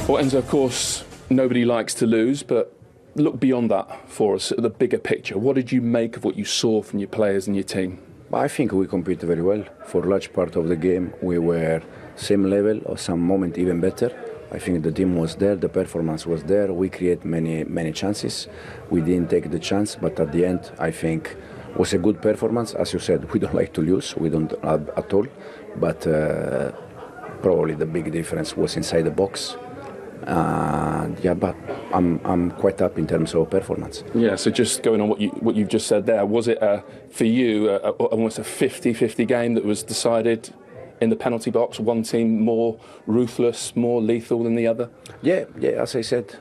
Well, Enzo, of course, nobody likes to lose, but look beyond that for us, at the bigger picture. What did you make of what you saw from your players and your team? I think we competed very well. For a large part of the game, we were same level, or some moment even better. I think the team was there, the performance was there. We create many chances. We didn't take the chance, but at the end, I think it was a good performance. As you said, we don't like to lose. We don't at all. But probably the big difference was inside the box. But I'm quite happy in terms of performance. Yeah, so just going on what you've just said there, was it for you almost a 50-50 game that was decided in the penalty box? One team more ruthless, more lethal than the other? Yeah. As I said,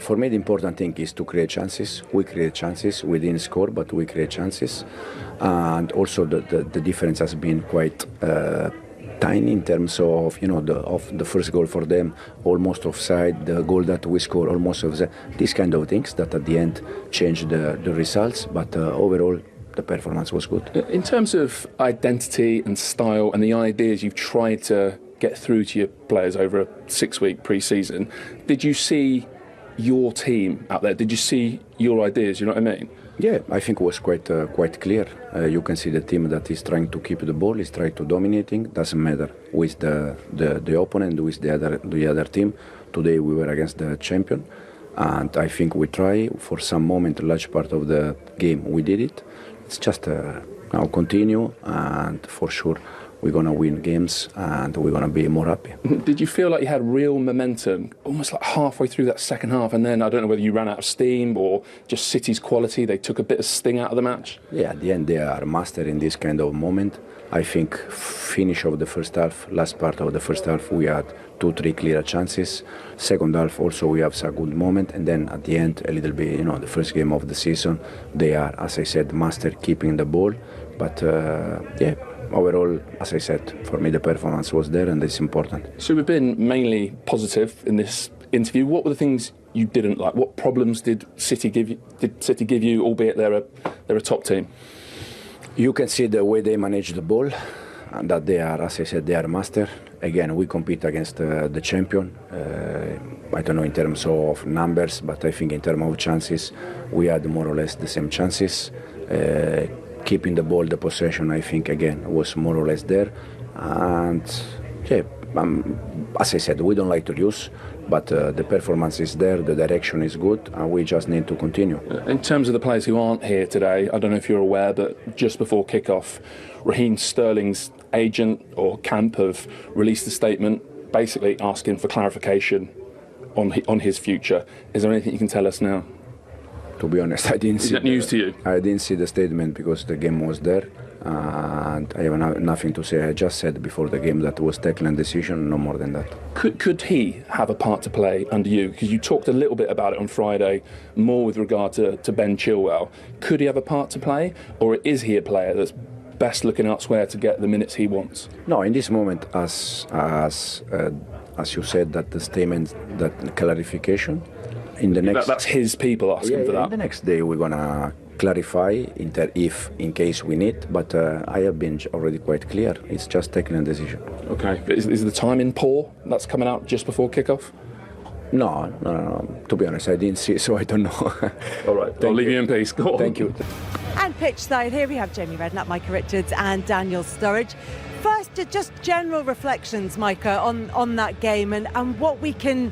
for me the important thing is to create chances. We create chances. We didn't score, but we create chances, and also the difference has been quite tiny in terms of the first goal for them, almost offside, the goal that we score almost offside. These kind of things that at the end change the results, but overall the performance was good. In terms of identity and style and the ideas you've tried to get through to your players over a 6-week pre-season, did you see your team out there? Did you see your ideas? You know what I mean? Yeah, I think it was quite clear. You can see the team that is trying to keep the ball, is trying to dominating. Doesn't matter with the opponent, with the other team. Today we were against the champion, and I think we try for some moment, a large part of the game we did it. It's just now continue, and for sure we're going to win games and we're going to be more happy. Did you feel like you had real momentum almost like halfway through that second half, and then I don't know whether you ran out of steam or just City's quality, they took a bit of sting out of the match? Yeah, at the end they are master in this kind of moment. I think finish of the first half, last part of the first half, we had 2-3 clear chances. Second half also we have some good moment, and then at the end a little bit, the first game of the season, they are, as I said, master keeping the ball. But overall, as I said, for me the performance was there, and it's important. So we've been mainly positive in this interview. What were the things you didn't like? What problems did City give you, albeit they're a top team? You can see the way they manage the ball, and that they are, as I said, they are master. Again, we compete against the champion. I don't know in terms of numbers, but I think in terms of chances, we had more or less the same chances. Keeping the ball, the possession, I think again was more or less there. And as I said, we don't like to lose, but the performance is there, the direction is good, and we just need to continue. In terms of the players who aren't here today, I don't know if you're aware, but just before kick-off, Raheem Sterling's agent or camp have released a statement basically asking for clarification on his future. Is there anything you can tell us now? To be honest, I didn't see. Is that news to you? I didn't see the statement because the game was there, and I have nothing to say. I just said before the game that it was Declan's decision, no more than that. Could he have a part to play under you? Because you talked a little bit about it on Friday, more with regard to Ben Chilwell. Could he have a part to play, or is he a player that's best looking elsewhere to get the minutes he wants? No, in this moment, as you said, that the statement, that clarification. In the next, that's his people asking for that. In the next day we're gonna clarify if in case we need, but I have been already quite clear. It's just taking a decision. Okay, but is the timing poor? That's coming out just before kickoff? No. To be honest, I didn't see it, so I don't know. All right, I'll leave you in peace. Go on. Thank you. And pitch side, here we have Jamie Redknapp, Micah Richards and Daniel Sturridge. First, just general reflections, Micah, on that game and what we can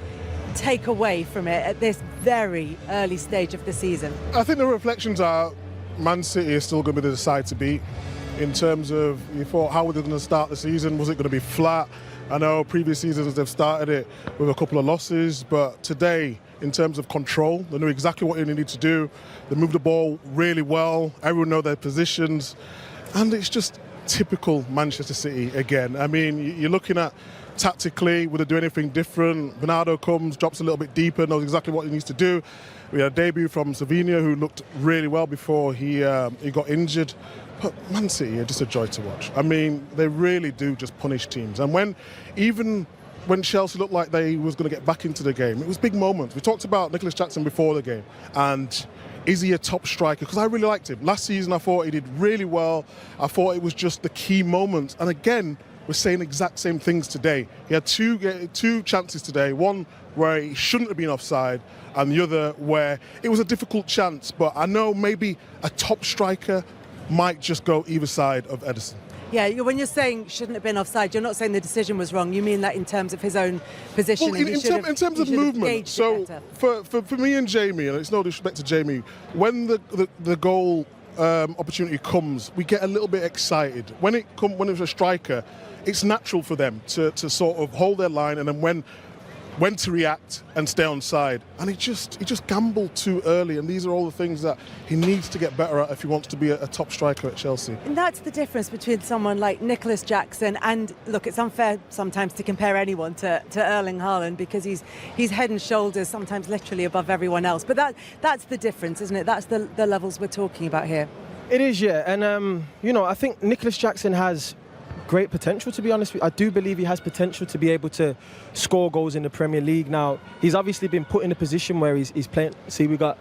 take away from it at this very early stage of the season. I think the reflections are Man City is still going to be the side to beat. In terms of, you thought, how were they going to start the season? Was it going to be flat? I know previous seasons they've started it with a couple of losses, but today, in terms of control, they knew exactly what they needed to do. They moved the ball really well. Everyone knows their positions. And it's just typical Manchester City again. I mean, you're looking at tactically, would they do anything different? Bernardo comes, drops a little bit deeper, knows exactly what he needs to do. We had a debut from Savinho, who looked really well before he got injured. But Man City are just a joy to watch. I mean, they really do just punish teams. And even when Chelsea looked like they was going to get back into the game, it was big moments. We talked about Nicholas Jackson before the game, and is he a top striker? Because I really liked him. Last season, I thought he did really well. I thought it was just the key moments. And again, were saying exact same things today. He had two chances today, one where he shouldn't have been offside and the other where it was a difficult chance, but I know maybe a top striker might just go either side of Ederson. Yeah, when you're saying shouldn't have been offside, you're not saying the decision was wrong. You mean that in terms of his own position. Well, in terms of movement, so for me and Jamie, and it's no disrespect to Jamie, when the goal opportunity comes, we get a little bit excited. When it's a striker, it's natural for them to sort of hold their line, and then when to react and stay on side. And he just gambled too early, and these are all the things that he needs to get better at if he wants to be a top striker at Chelsea. And that's the difference between someone like Nicholas Jackson and, look, it's unfair sometimes to compare anyone to Erling Haaland because he's head and shoulders, sometimes literally above everyone else. But that's the difference, isn't it? That's the levels we're talking about here. It is, yeah. And, I think Nicholas Jackson has great potential, to be honest with you. I do believe he has potential to be able to score goals in the Premier League. Now, he's obviously been put in a position where he's playing. See, we got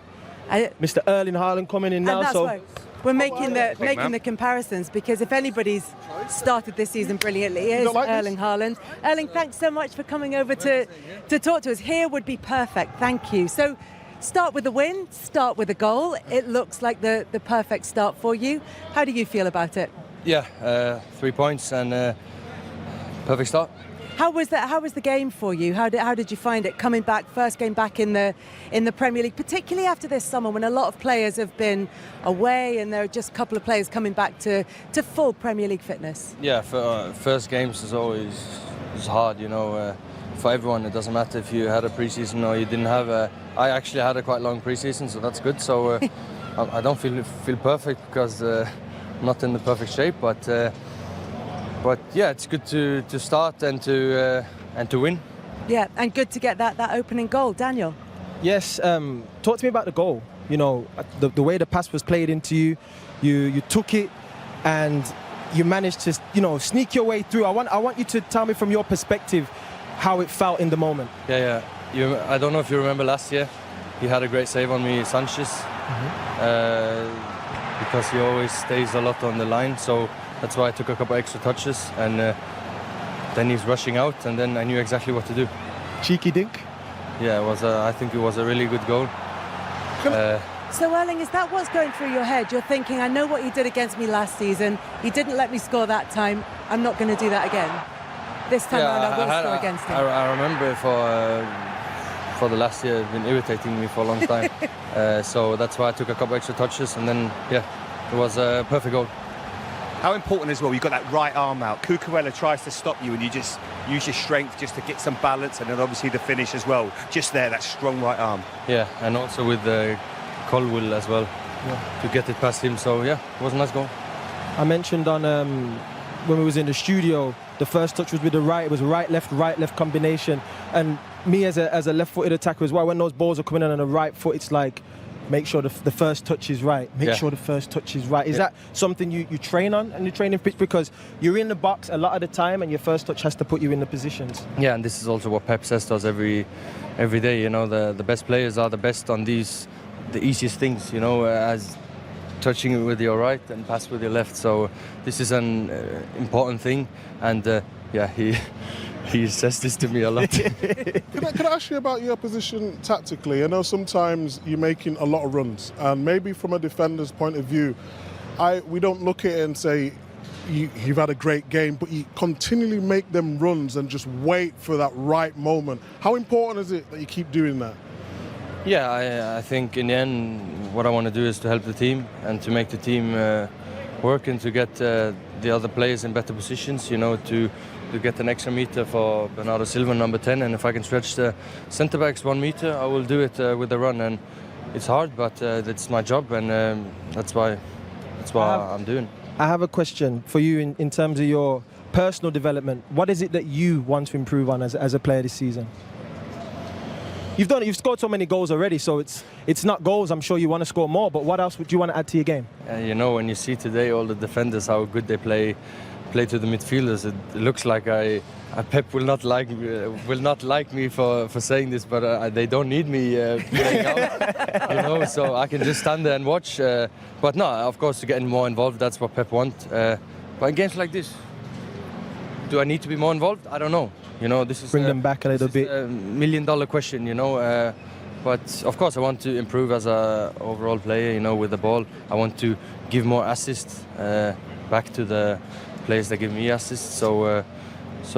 Mr. Erling Haaland coming in now. And that's why we're making the comparisons, because if anybody's started this season brilliantly, it is Erling Haaland. Erling, thanks so much for coming over to talk to us. Here would be perfect. Thank you. So, start with a win, start with a goal. It looks like the perfect start for you. How do you feel about it? Yeah, 3 points and perfect start. How was that? How was the game for you? How did you find it coming back, first game back in the Premier League, particularly after this summer when a lot of players have been away and there are just a couple of players coming back to full Premier League fitness? Yeah, for first games is always hard, for everyone. It doesn't matter if you had a pre-season or you didn't have I actually had a quite long pre-season, so that's good. So I don't feel perfect because not in the perfect shape, but yeah, it's good to start and to win. Yeah, and good to get that opening goal, Daniel. Yes, talk to me about the goal. The way the pass was played into you, you took it, and you managed to sneak your way through. I want you to tell me from your perspective how it felt in the moment. Yeah. I don't know if you remember last year, he had a great save on me, Sanchez. Because he always stays a lot on the line, so that's why I took a couple extra touches, and then he's rushing out, and then I knew exactly what to do. Cheeky dink? Yeah, I think it was a really good goal. So Erling, is that what's going through your head? You're thinking, I know what he did against me last season, he didn't let me score that time, I'm not going to do that again. This time around I will score against him. I remember for the last year, it's been irritating me for a long time. So that's why I took a couple extra touches, and then, it was a perfect goal. How important as well, you've got that right arm out. Cucurella tries to stop you and you just use your strength just to get some balance, and then obviously the finish as well. Just there, that strong right arm. Yeah, and also with the Colwill as well, to get it past him. So, it was a nice goal. I mentioned on when we was in the studio, the first touch was with the right. It was right, left combination. And me as a left-footed attacker as well, when those balls are coming in on the right foot, it's like, make sure the first touch is right. Make sure the first touch is right. Is that something you train on in the training pitch? Because you're in the box a lot of the time and your first touch has to put you in the positions. Yeah, and this is also what Pep says to us every day. The best players are the best on the easiest things, as touching it with your right and pass with your left. So this is an important thing, and he says this to me a lot. Can I ask you about your position tactically? I know sometimes you're making a lot of runs, and maybe from a defender's point of view, we don't look at it and say you've had a great game, but you continually make them runs and just wait for that right moment. How important is it that you keep doing that? Yeah, I think in the end, what I want to do is to help the team and to make the team work and to get the other players in better positions, to get an extra meter for Bernardo Silva, number 10. And if I can stretch the centre-backs 1 meter, I will do it with the run. And it's hard, but it's my job, and that's why I'm doing. I have a question for you in terms of your personal development. What is it that you want to improve on as a player this season? You've scored so many goals already, so it's not goals. I'm sure you want to score more, but what else would you want to add to your game? When you see today all the defenders, how good they play to the midfielders, it looks like Pep will not like me for saying this, but they don't need me playing out, so I can just stand there and watch. But no, of course, to get more involved, that's what Pep wants. But in games like this, Do I need to be more involved? I don't know. You know, this is Bring them back a little bit. A million-dollar question, you know. But of course, I want to improve as a overall player. You know, with the ball, I want to give more assists back to the players that give me assists. So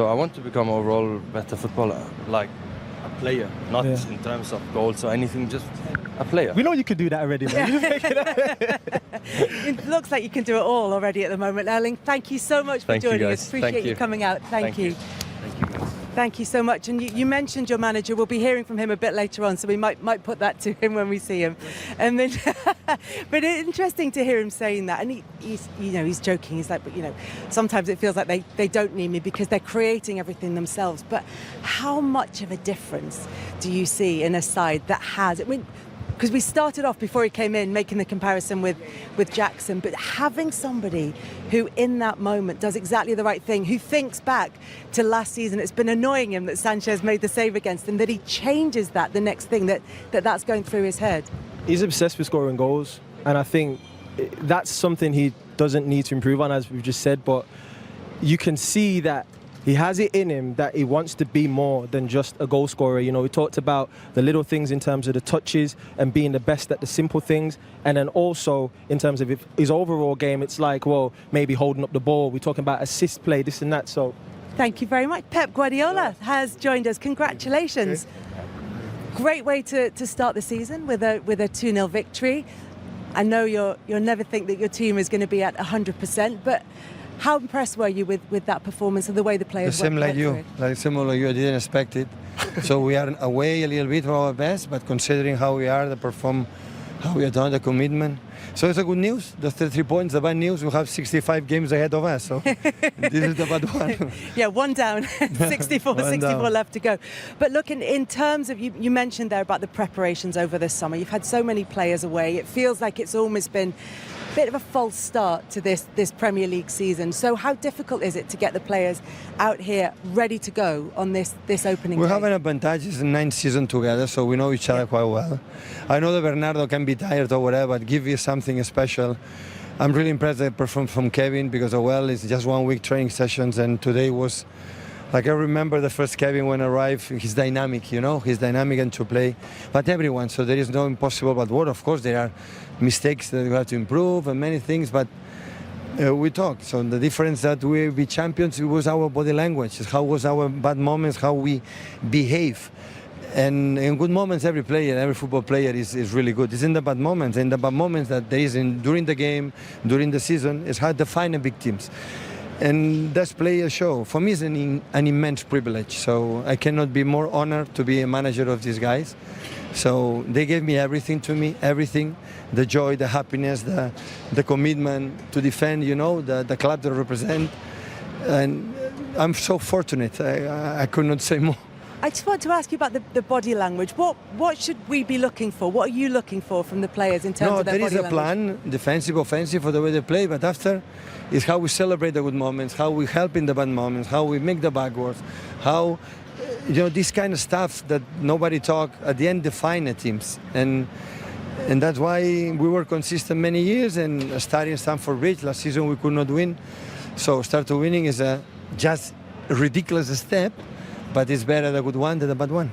I want to become overall better footballer, like a player, not in terms of goals or anything, just a player. We know you can do that already, man. It looks like you can do it all already at the moment, Erling. Thank you so much for joining us. Appreciate you coming out. Thank you. Thank you, guys. Thank you so much. And you mentioned your manager. We'll be hearing from him a bit later on, so we might put that to him when we see him. And then, but it's interesting to hear him saying that. And he's joking. He's like, but sometimes it feels like they don't need me because they're creating everything themselves. But how much of a difference do you see in a side that has? I mean, because we started off before he came in making the comparison with Jackson, but having somebody who in that moment does exactly the right thing, who thinks back to last season, it's been annoying him that Sanchez made the save against him, that he changes that the next thing, that's going through his head. He's obsessed with scoring goals, and I think that's something he doesn't need to improve on, as we've just said, but you can see that he has it in him that he wants to be more than just a goal scorer. You know, we talked about the little things in terms of the touches and being the best at the simple things. And then also in terms of his overall game, it's like, well, maybe holding up the ball. We're talking about assist play, this and that. So thank you very much. Pep Guardiola has joined us. Congratulations. Great way to start the season with a 2-0 victory. I know you'll never think that your team is going to be at 100%, but how impressed were you with that performance and the way the players Same like you. I didn't expect it. So we are away a little bit from our best, but considering how we are, the perform, how we have done, the commitment. So it's a good news. The 33 points. The bad news, we have 65 games ahead of us. So this is the bad one. Yeah, one down, 64 left to go. But look, in terms of, you mentioned there about the preparations over this summer. You've had so many players away. It feels like it's almost been a bit of a false start to this Premier League season. So how difficult is it to get the players out here ready to go on this opening We day? have an advantage. It's a 9th season together, so we know each other quite well. I know that Bernardo can be tired or whatever, but give you something special. I'm really impressed with the performance from Kevin because, it's just 1 week training sessions, and today was like, I remember the first Kevin when arrived, he's dynamic, he's dynamic and to play, but everyone, so there is no impossible but what. Of course, there are mistakes that we have to improve and many things, but we talk. So the difference that we be champions, it was our body language, how was our bad moments, how we behave. And in good moments, every football player is really good. It's in the bad moments that there is during the game, during the season, it's hard to find the big teams. And that's players show. For me, it's an immense privilege. So I cannot be more honored to be a manager of these guys. So they gave me everything, the joy, the happiness, the commitment to defend, the club that I represent. And I'm so fortunate. I could not say more. I just want to ask you about the body language. What should we be looking for? What are you looking for from the players in terms of their body language? There is a plan, defensive, offensive, for the way they play, but after is how we celebrate the good moments, how we help in the bad moments, how we make the backwards, how, this kind of stuff that nobody talk, at the end define the teams. And that's why we were consistent many years, and starting Stamford Bridge, last season we could not win. So start to winning is just a ridiculous step, but it's better the good one than the bad one.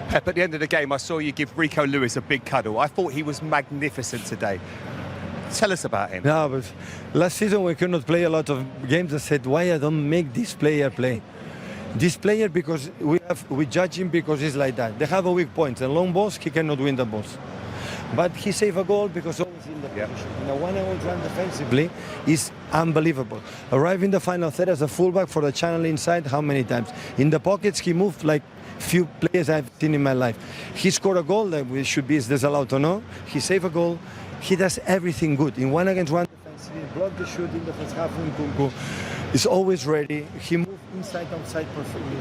Pep, at the end of the game, I saw you give Rico Lewis a big cuddle. I thought he was magnificent today. Tell us about him. No, but last season we could not play a lot of games. I said, why I don't make this player play? This player, because we judge him because he's like that. They have a weak point. And long balls, he cannot win the balls. But he saved a goal because always in the position. And the one-on-one run defensively is unbelievable. Arrive in the final third as a fullback for the channel inside, how many times? In the pockets, he moved like few players I've seen in my life. He scored a goal that we should be disallowed or no. He saved a goal. He does everything good. In 1-against-1 defense, he blocked the shoot in the first half in Kunku. He's always ready. He moved inside, outside perfectly.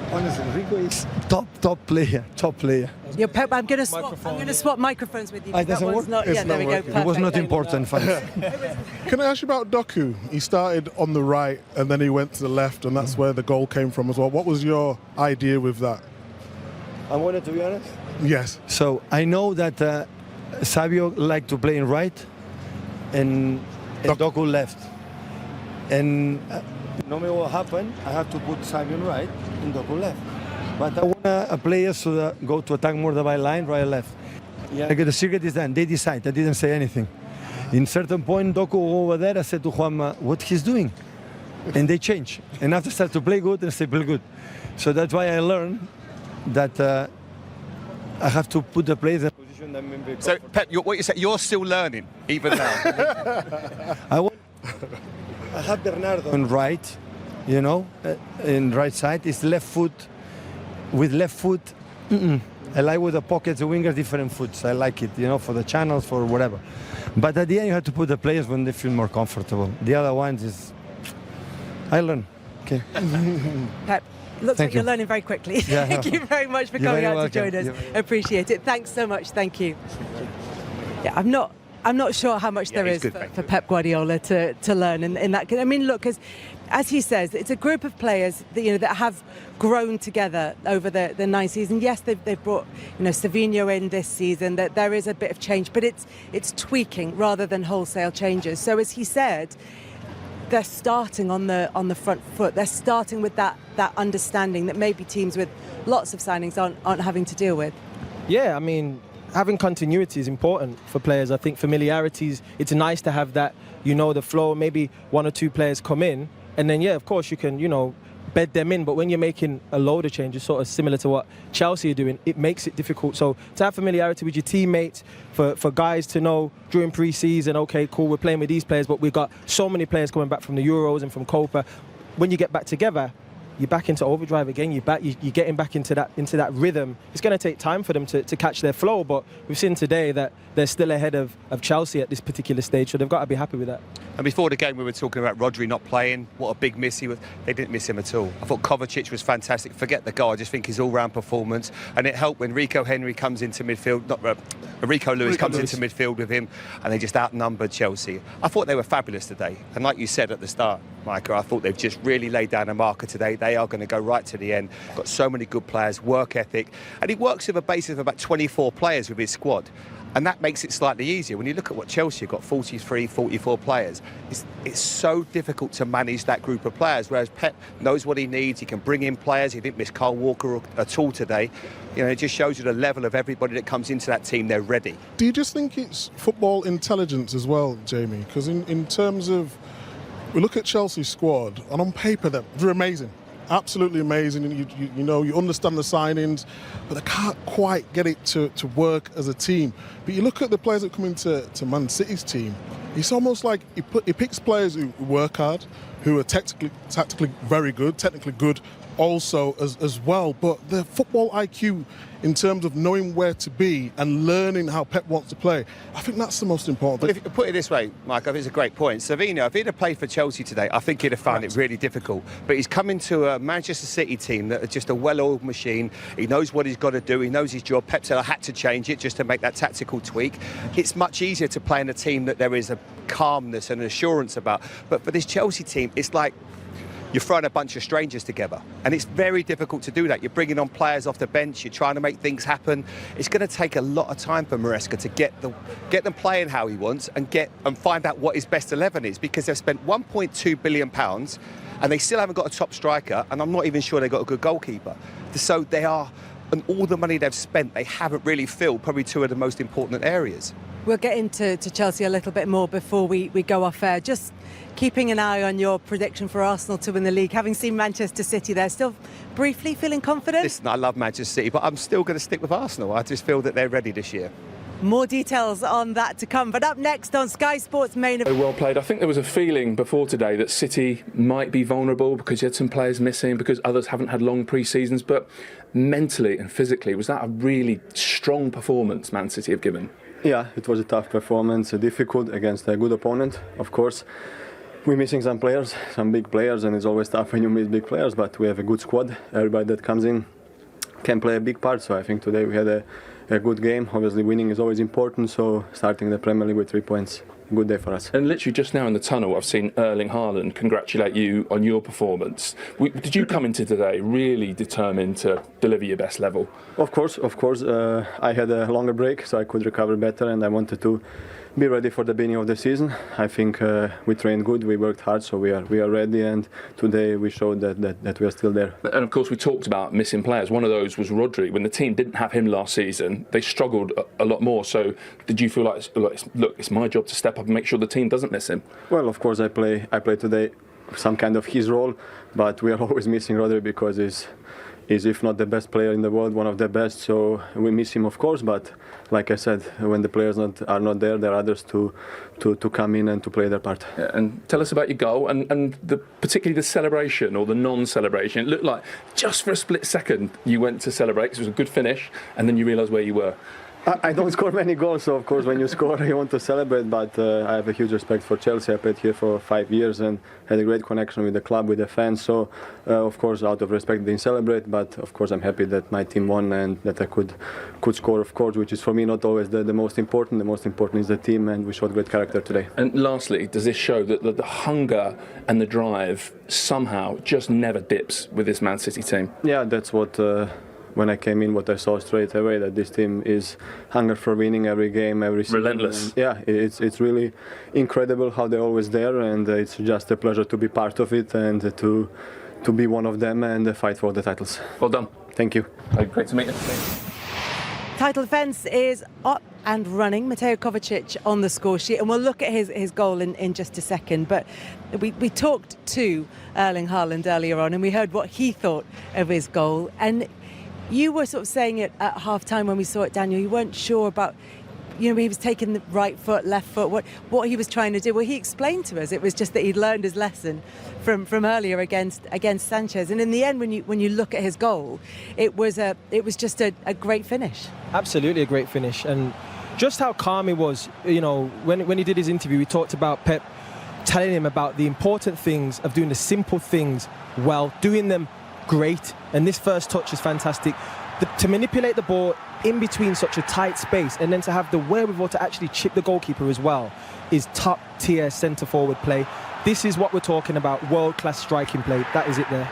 Honestly, Rico is top player. Yo, Pep, I'm going to swap microphones with you. It doesn't work? There we go. Perfect. It was not important, fans. Can I ask you about Doku? He started on the right and then he went to the left, and that's where the goal came from as well. What was your idea with that? I wanted to be honest. Yes. So I know that Savio liked to play in right and Doku left. And no matter what happened, I have to put Simon right and Doku left. But I want players to go to attack more the byline, right and left. Yeah. The secret is that they decide. I didn't say anything. In certain point, Doku over there, I said to Juanma, what he's doing? And they change. And after start to play good, and they play good. So that's why I learned that I have to put the players in a position that may be. So, Pep, what you say? You're still learning, even now. I have Bernardo on right, you know, in right side. It's left foot. With left foot, I like with the pockets, the wingers, different foots. I like it, you know, for the channels, for whatever. But at the end, you have to put the players when they feel more comfortable. The other ones is, I learn. Okay. Pep, looks like you're learning very quickly. Yeah. Thank you very much for coming out to join us. Appreciate it. Thanks so much. Thank you. Yeah, I'm not sure how much there is for Pep Guardiola to learn in that. I mean, look, as he says, it's a group of players that, that have grown together over the 9 seasons. Yes, they've brought Savinho in this season. That there is a bit of change, but it's tweaking rather than wholesale changes. So as he said, they're starting on the front foot. They're starting with that understanding that maybe teams with lots of signings aren't having to deal with. Yeah, I mean, having continuity is important for players. I think familiarities, it's nice to have that, the flow, maybe 1 or 2 players come in, and then, yeah, of course, you can, bed them in. But when you're making a load of changes, sort of similar to what Chelsea are doing, it makes it difficult. So to have familiarity with your teammates, for guys to know during pre-season, okay, cool, we're playing with these players, but we've got so many players coming back from the Euros and from Copa. When you get back together, you're back into overdrive again. You're getting back into that rhythm. It's going to take time for them to catch their flow, but we've seen today that they're still ahead of Chelsea at this particular stage, so they've got to be happy with that. And before the game, we were talking about Rodri not playing. What a big miss he was. They didn't miss him at all. I thought Kovacic was fantastic. Forget the goal. I just think his all-round performance, and it helped when Rico Henry comes into midfield. Rico Lewis comes into midfield with him, and they just outnumbered Chelsea. I thought they were fabulous today, and like you said at the start, Micah, I thought they've just really laid down a marker today. They are going to go right to the end. Got so many good players, work ethic, and he works with a basis of about 24 players with his squad. And that makes it slightly easier. When you look at what Chelsea have got, 43, 44 players, it's so difficult to manage that group of players, whereas Pep knows what he needs. He can bring in players. He didn't miss Kyle Walker at all today. It just shows you the level of everybody that comes into that team. They're ready. Do you just think it's football intelligence as well, Jamie? Because in terms of, we look at Chelsea's squad, and on paper they're amazing. Absolutely amazing, and you understand the signings, but they can't quite get it to work as a team. But you look at the players that come into Man City's team, it's almost like he picks players who work hard, who are tactically very good, technically good also as well. But the football IQ in terms of knowing where to be and learning how Pep wants to play, I think that's the most important thing. Well, if you put it this way, Mike, I think it's a great point. Savinho, if he'd have played for Chelsea today, I think he'd have found it really difficult. But he's coming to a Manchester City team that is just a well-oiled machine. He knows what he's got to do. He knows his job. Pep said, I had to change it just to make that tactical tweak. It's much easier to play in a team that there is a calmness and assurance about. But for this Chelsea team, it's like you're throwing a bunch of strangers together, and it's very difficult to do that. You're bringing on players off the bench, you're trying to make things happen. It's going to take a lot of time for Maresca to get them playing how he wants and find out what his best 11 is, because they've spent £1.2 billion and they still haven't got a top striker, and I'm not even sure they've got a good goalkeeper. So they are, and all the money they've spent, they haven't really filled probably 2 of the most important areas. We'll get into Chelsea a little bit more before we go off air. Just keeping an eye on your prediction for Arsenal to win the league. Having seen Manchester City there, still briefly feeling confident? Listen, I love Manchester City, but I'm still going to stick with Arsenal. I just feel that they're ready this year. More details on that to come. But up next on Sky Sports main event. Well played. I think there was a feeling before today that City might be vulnerable because you had some players missing, because others haven't had long pre-seasons. But mentally and physically, was that a really strong performance Man City have given? Yeah, it was a tough performance, difficult against a good opponent, of course. We're missing some players, some big players, and it's always tough when you miss big players, but we have a good squad. Everybody that comes in can play a big part, so I think today we had a good game. Obviously winning is always important, so starting the Premier League with 3 points, a good day for us. And literally just now in the tunnel, I've seen Haaland congratulate you on your performance. Did you come into today really determined to deliver your best level? Of course. I had a longer break, so I could recover better, and I wanted to be ready for the beginning of the season. I think we trained good, we worked hard, so we are ready, and today we showed that we are still there. And of course we talked about missing players. One of those was Rodri. When the team didn't have him last season, they struggled a lot more. So did you feel like, look, it's my job to step up and make sure the team doesn't miss him? Well, of course I play today some kind of his role, but we are always missing Rodri because he's if not the best player in the world, one of the best. So we miss him, of course, but like I said, when the players are not there, there are others to come in and to play their part. Yeah, and tell us about your goal and particularly the celebration or the non-celebration. It looked like just for a split second you went to celebrate because it was a good finish, and then you realised where you were. I don't score many goals, so of course when you score you want to celebrate, but I have a huge respect for Chelsea. I played here for 5 years and had a great connection with the club, with the fans, so of course out of respect didn't celebrate, but of course I'm happy that my team won and that I could score, of course, which is for me not always the most important. The most important is the team, and we showed great character today. And lastly, does this show that the hunger and the drive somehow just never dips with this Man City team? Yeah, that's what... when I came in, what I saw straight away, that this team is hunger for winning every game, every season. Relentless. And yeah, it's really incredible how they're always there, and it's just a pleasure to be part of it and to be one of them and fight for the titles. Well done. Thank you. Great to meet you. Title defence is up and running. Mateo Kovacic on the score sheet, and we'll look at his goal in just a second. But we talked to Erling Haaland earlier on, and we heard what he thought of his goal. And you were sort of saying it at half-time when we saw it, Daniel. You weren't sure about, he was taking the right foot, left foot, what he was trying to do. Well, he explained to us it was just that he'd learned his lesson from earlier against Sanchez. And in the end, when you look at his goal, it was just a great finish. Absolutely a great finish, and just how calm he was. When he did his interview, he talked about Pep telling him about the important things of doing the simple things well, doing them great, and this first touch is fantastic. To manipulate the ball in between such a tight space and then to have the wherewithal to actually chip the goalkeeper as well is top tier centre forward play. This is what we're talking about, world-class striking play. That is it there.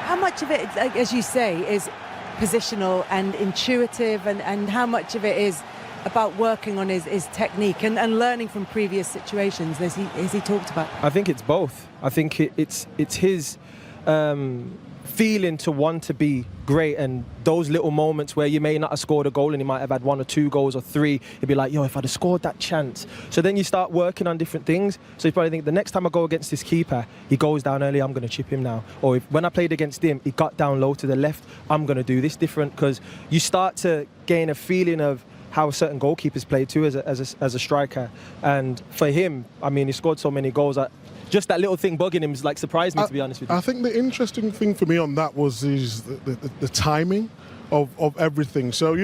How much of it, as you say, is positional and intuitive, and how much of it is about working on his technique and learning from previous situations, as he talked about? I think it's both. I think it's his feeling to want to be great, and those little moments where you may not have scored a goal and you might have had 1 or 2 goals or 3, you'd be like, if I'd have scored that chance. So then you start working on different things. So you probably think, the next time I go against this keeper, he goes down early, I'm going to chip him now. Or when I played against him, he got down low to the left, I'm going to do this different, because you start to gain a feeling of how certain goalkeepers play too as a striker. And for him, he scored so many goals. Just that little thing bugging him surprised me, to be honest with you. I think the interesting thing for me on that was the timing of everything. So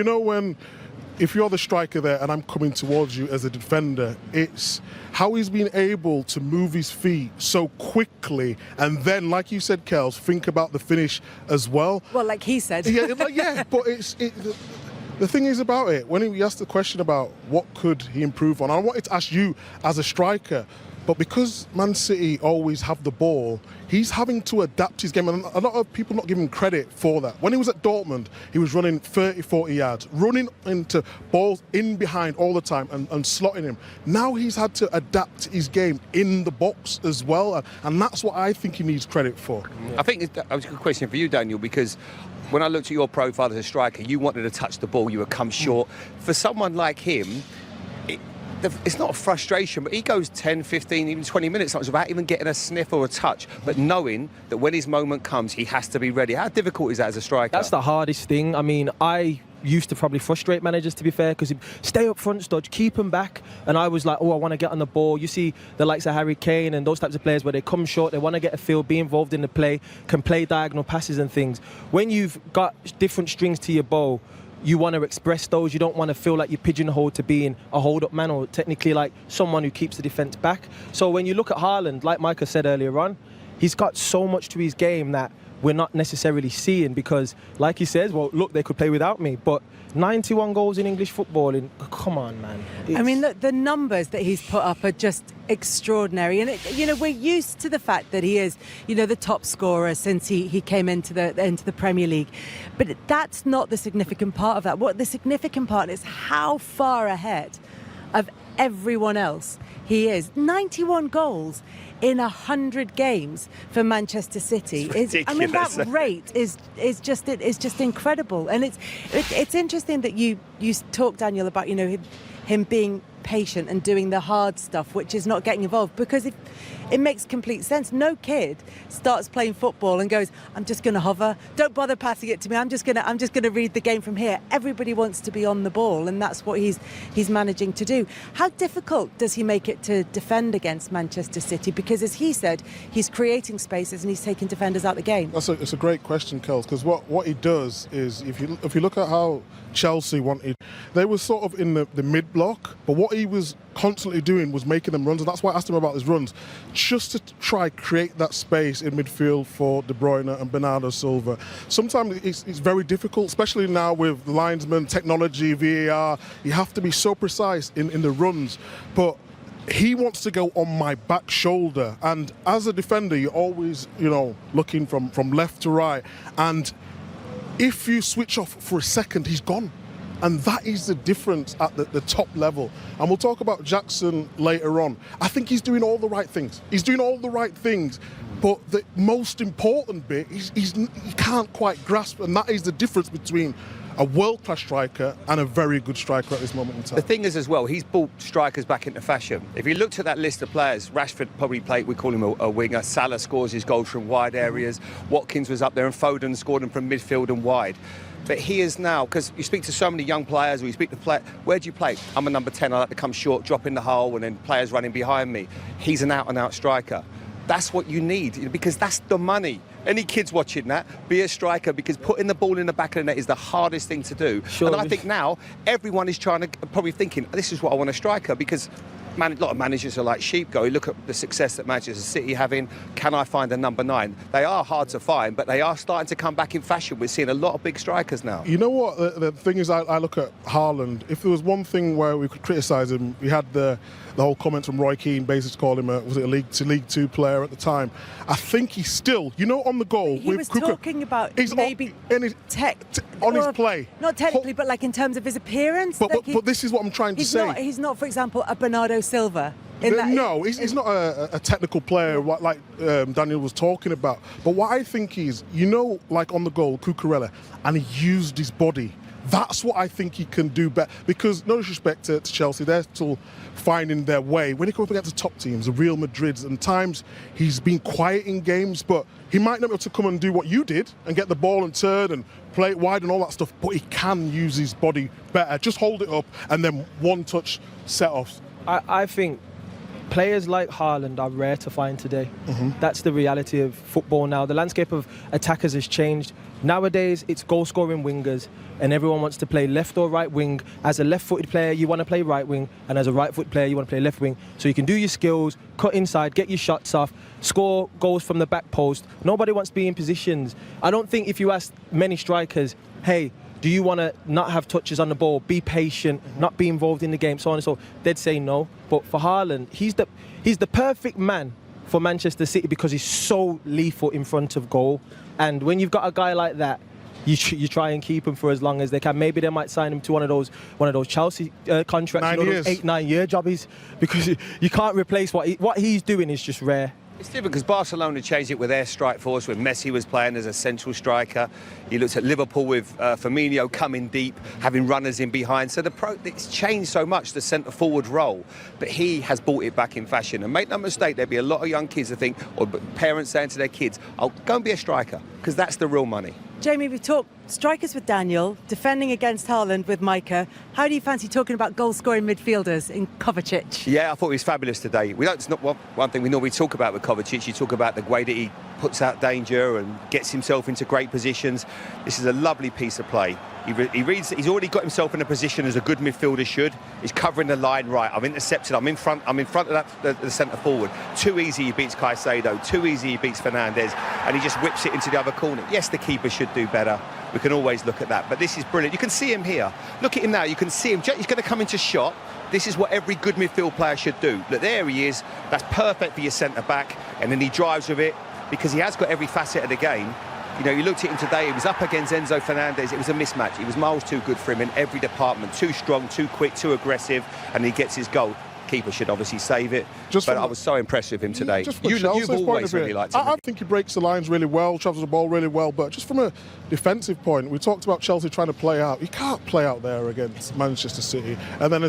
if you're the striker there and I'm coming towards you as a defender, it's how he's been able to move his feet so quickly, and then, like you said, Kels, think about the finish as well. Well, like he said. Yeah, but the thing is about it, when he asked the question about what could he improve on, I wanted to ask you as a striker, but because Man City always have the ball, he's having to adapt his game, and a lot of people not giving him credit for that. When he was at Dortmund, he was running 30, 40 yards, running into balls in behind all the time and slotting him. Now he's had to adapt his game in the box as well, and that's what I think he needs credit for. I think that was a good question for you, Daniel, because when I looked at your profile as a striker, you wanted to touch the ball, you would come short. For someone like him, it's not a frustration, but he goes 10, 15, even 20 minutes without even getting a sniff or a touch, but knowing that when his moment comes, he has to be ready. How difficult is that as a striker? That's the hardest thing. I used to probably frustrate managers, to be fair, because he'd stay up front, Studge, keep him back, and I was like, I want to get on the ball. You see the likes of Harry Kane and those types of players where they come short, they want to get a feel, be involved in the play, can play diagonal passes and things. When you've got different strings to your bow, you want to express those. You don't want to feel like you're pigeonholed to being a hold-up man, or technically like someone who keeps the defence back. So when you look at Haaland, like Micah said earlier on, he's got so much to his game that we're not necessarily seeing, because like he says, well, look, they could play without me, but 91 goals in English football, come on, man. Look, the numbers that he's put up are just extraordinary, and we're used to the fact that he is the top scorer since he came into the Premier League, but that's not the significant part of that. What the significant part is how far ahead of everyone else, he is. 91 goals in 100 games for Manchester City. I mean, that rate is just incredible. And it's interesting that you talk, Daniel, about, you know, him being patient and doing the hard stuff, which is not getting involved, because it makes complete sense. No kid starts playing football and goes, I'm just going to hover, don't bother passing it to me, I'm just going to read the game from here. Everybody wants to be on the ball, and that's what he's managing to do. How difficult does he make it to defend against Manchester City? Because, as he said, he's creating spaces and he's taking defenders out the game. It's a great question, Kels, because what he does is, if you look at how Chelsea wanted, they were sort of in the mid block, but what he was constantly doing was making them runs, and that's why I asked him about his runs, just to try create that space in midfield for De Bruyne and Bernardo Silva. Sometimes it's very difficult, especially now with the linesman, technology, VAR. You have to be so precise in the runs, but he wants to go on my back shoulder, and as a defender, you're always, you know, looking from left to right, and if you switch off for a second, he's gone. And that is the difference at the top level. And we'll talk about Jackson later on. I think he's doing all the right things. But the most important bit, he can't quite grasp, and that is the difference between a world-class striker and a very good striker at this moment in time. The thing is as well, he's brought strikers back into fashion. If you looked at that list of players, Rashford probably played, we call him a winger, Salah scores his goals from wide areas, Watkins was up there, and Foden scored them from midfield and wide. But he is now, because you speak to so many young players, or you speak to players, where do you play? I'm a number 10, I like to come short, drop in the hole, and then players running behind me. He's an out-and-out striker. That's what you need, because that's the money. Any kids watching that, be a striker, because putting the ball in the back of the net is the hardest thing to do. Sure. And I think now everyone is probably thinking, this is what I want a striker, because a lot of managers are like sheep. Look at the success that Manchester City having. Can I find a number 9? They are hard to find, but they are starting to come back in fashion. We're seeing a lot of big strikers now. You know what? The thing is, I look at Haaland. If there was one thing where we could criticise him, we had the whole comment from Roy Keane, basically call him a League 2 player at the time. I think he's still, you know, on the goal. He was talking about maybe on his play. Not technically, but like in terms of his appearance. But this is what I'm trying to say. He's not, for example, a Bernardo Silva. No, he's not a technical player like Daniel was talking about. But what I think is, you know, like on the goal, Cucurella, and he used his body. That's what I think he can do better. Because, no disrespect to Chelsea, they're still finding their way. When he comes up against the top teams, the Real Madrids, and times he's been quiet in games, but he might not be able to come and do what you did and get the ball and turn and play it wide and all that stuff, but he can use his body better. Just hold it up and then one-touch set-offs. I think players like Haaland are rare to find today. Mm-hmm. That's the reality of football now. The landscape of attackers has changed. Nowadays, it's goal-scoring wingers, and everyone wants to play left or right wing. As a left-footed player, you want to play right wing, and as a right-footed player, you want to play left wing. So you can do your skills, cut inside, get your shots off, score goals from the back post. Nobody wants to be in positions. I don't think if you ask many strikers, hey, do you want to not have touches on the ball, be patient, not be involved in the game, so on and so, they'd say no. But for Haaland, he's the perfect man for Manchester City because he's so lethal in front of goal. And when you've got a guy like that, you try and keep him for as long as they can. Maybe they might sign him to one of those Chelsea contracts, those 8-9 year jobbies, because you can't replace what he's doing is just rare. It's different because Barcelona changed it with their strike force when Messi was playing as a central striker. You looked at Liverpool with Firmino coming deep, having runners in behind. So it's changed so much, the centre-forward role. But he has brought it back in fashion. And make no mistake, there'll be a lot of young kids that think, or parents saying to their kids, "I'll go and be a striker," because that's the real money. Jamie, we've talked strikers with Daniel, defending against Haaland with Micah. How do you fancy talking about goal-scoring midfielders in Kovacic? Yeah, I thought he was fabulous today. It's not one thing we normally talk about with Kovacic. You talk about the way that he puts out danger and gets himself into great positions. This is a lovely piece of play. He's already got himself in a position as a good midfielder should. He's covering the line right. I'm intercepted. I'm in front of the centre forward. Too easy he beats Caicedo. Too easy he beats Fernandes. And he just whips it into the other corner. Yes, the keeper should do better. We can always look at that. But this is brilliant. You can see him here. Look at him now. You can see him. He's going to come into shot. This is what every good midfield player should do. Look, there he is. That's perfect for your centre-back. And then he drives with it because he has got every facet of the game. You know, you looked at him today, he was up against Enzo Fernandez. It was a mismatch. He was miles too good for him in every department. Too strong, too quick, too aggressive, and he gets his goal. Keeper should obviously save it. Just but from- I was so impressed with him today. Just from You've Chelsea's point always of view, really liked him. I think he breaks the lines really well, travels the ball really well, but just from a defensive point, we talked about Chelsea trying to play out. You can't play out there against Manchester City. And then